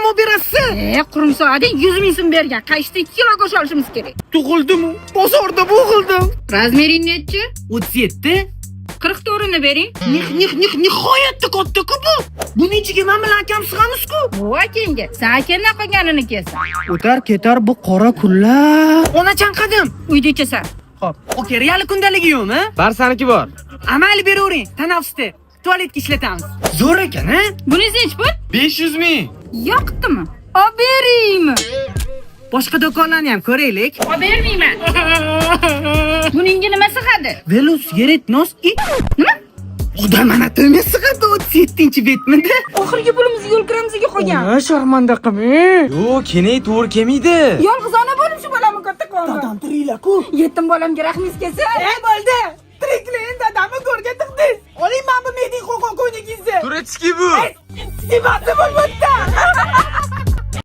olib berasiz? Qurumsoq adang 100 ming so'm bergan. Qayshda 2 kilo go'sht olishimiz kerak. Tug'ildim-u, bozorda bo'g'ildim. Razmering nechi? 37. 44 ni bering. Nihoyatda katta-ku bu. Buni ichiga men bilan akam sig'amiz-ku. Bu akangga. Sen akamdan qolganini kelsin. O'tar ketar bu qora kunlar. Ona chanqadim. Uyda ichasan. Xo'p, oke, real kundaligi yo'qmi? Barsaniki bor. Amal beravering, tanaffusda. Tualetga ishlatamiz. Zo'r ekan, ha? Buningiz nechi pul? 500 ming. Yoqdimi? Olib beringmi? Boshqa do'konlarni ham ko'raylik. Olib bermayman. Buningga nima sig'adi? Velo sigaret noski. Nima? Odam anatomiya sig'adi 37-betmida. Oxirgi pulimizni yo'l kiramizga qo'ygan. Sharmanda qilmang. Yo'q, kenay to'g'ri kelmaydi. Yolg'izona bo'lib shu bolamni katta qildi. Dadam tiringlar-ku. Yetim bolamga rahmingiz kelsa. Bo'ldi. Tiriklayin dadamni ko'rgan tiqdingiz. Oling mana bu mening qo'qon ko'ynigingizni. Turetski bu. Simasi bo'lmoqda.